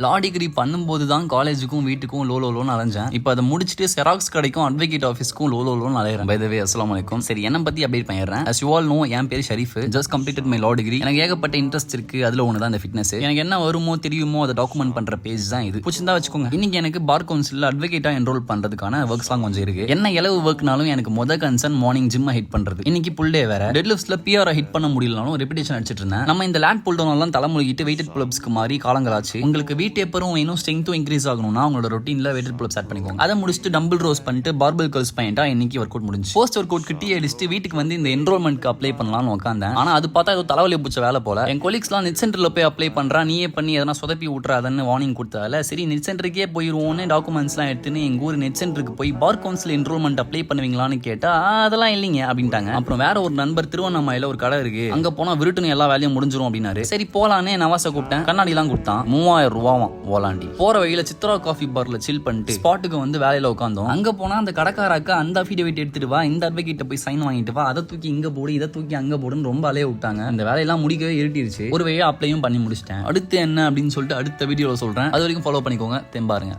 லா degree பண்ணும்போது தான் காலேஜுக்கும் வீட்டுக்கும் லோன்னு அலைஞ்சேன். இப்போ அதை முடிச்சுட்டு செராக்ஸ் கடைக்கும் அட்வொகேட் ஆஃபீஸ்க்கும் லோன்னு அலையிறேன். பை தி வே அஸ்ஸலாமு அலைக்கும். சரி, என்ன பத்தி அப்டேட் பண்ணிடுறேன். as you all know, என் பேர் Sharif. Just completed my law degree. எனக்கு ஏகப்பட்ட இன்ட்ரெஸ்ட் இருக்கு. அதுல ஒன்று தான் இந்த ஃபிட்னஸ். எனக்கு என்ன வருமோ தெரியுமோ அதை டாக்குமெண்ட் பண்ற பேஜ் தான் இது. பிடிச்சிருந்தா வச்சுக்கோங்க. இன்னைக்கு எனக்கு பார் கவுன்சில் அட்வொகேட்டா என்ரோல் பண்றதுக்கான ஒர்க்ஸ்லாம் கொஞ்சம் இருக்கு. என்ன இலவு ஒர்க்னாலும் எனக்கு முதல் கன்சர்ன் மார்னிங் ஜிம் ஹிட் பண்றது. இன்னைக்கு புல் டே வேற. டெட் லிஃப்ட்ஸ்ல பிஆர் ஹிட் பண்ண முடியலனாலும் ரெபிடேஷன் அடிச்சிட்டு இருந்தேன். நம்ம இந்த லேட் புல் டவுன் எல்லாம் தலைமுழுகிட்டு வெயிட்டட் புல்அப்ஸ்க்கு மாறி காலங்களாச்சு. உங்களுக்கு வெயிட் எப்பரும் வேணும், ஸ்ட்ரெங்த்தும் இன்க்ரீஸ் ஆகணும்னா உங்களோட ரொட்டீன்ல வெயிட்டட் புல்அப்ஸ் ஆட் பண்ணிக்கோங்க. அதை முடிச்சுட்டு டம்பிள் ரோஸ் பண்ணிட்டு பார்பல் கர்ல்ஸ் பண்ணிட்டா இன்னைக்கு ஒர்க் அவுட் முடிஞ்சு. போஸ்ட் ஒர்க் அவுட் டீ அடிச்சுட்டு வீட்டுக்கு வந்து இந்த என்ரோல்மெண்ட்க்கு அப்ளை பண்ணலாம்னு உட்காந்தேன். ஆனா அது பார்த்தா ஏதோ தலைவலி பிடிச்ச வேலை போல. என் கொலீக்ஸ்லாம் நெட் சென்டர்ல போய் அப்ளை பண்றா, நீயே பண்ணி எதனா சொதப்பி விட்டுறாதன்னு வார்னிங் கொடுத்தால, சரி நெட் சென்டருக்கே போயிருவோன்னு டாக்குமெண்ட்ஸ்லாம் எடுத்துன்னு எங்க ஊர் நெட் சென்டருக்கு போய் பார் கவுன்சில் என்ரோல்மெண்ட் அப்ளை பண்ணுவீங்களான்னு கேட்டா அதெல்லாம் இல்லைங்க அப்படின்ட்டாங்க. அப்புறம் வேற ஒரு நண்பர் திருவண்ணாமலையில ஒரு கடை இருக்கு, அங்க போனா விருட்டுன்னு எல்லா வேலையும் முடிஞ்சிரும் அப்படின்னாரு. சரி போலான்னு நவாச கூப்பிட்டேன். கண்ணாடி எல்லாம் கொடுத்தான். 3000 ரூபாவாம் ஓலாண்டி. போற வழியில சித்ரா காஃபி பார்ல சில் பண்ணிட்டு ஸ்பாட்டுக்கு வந்து வேலையில உட்காந்தோம். அங்க போனா அந்த கடைக்காரக்கா அந்த அஃபிடேவிட் எடுத்துட்டு வா, இந்த அட்வொகேட்ட போய் சைன் வாங்கிட்டு வா, அதை தூக்கி இங்க போடு, இதை தூக்கி அங்க போடுன்னு ரொம்ப அலைய விட்டாங்க. இந்த வேலையெல்லாம் முடிக்கவே இருட்டிருச்சு. ஒரு வழியா அப்ளையும் பண்ணி முடிச்சிட்டேன். அடுத்து என்ன அப்படின்னு சொல்லிட்டு அடுத்த வீடியோல சொல்றேன். அது வரைக்கும் ஃபாலோ பண்ணிக்கோங்க. தெம்பாருங்க.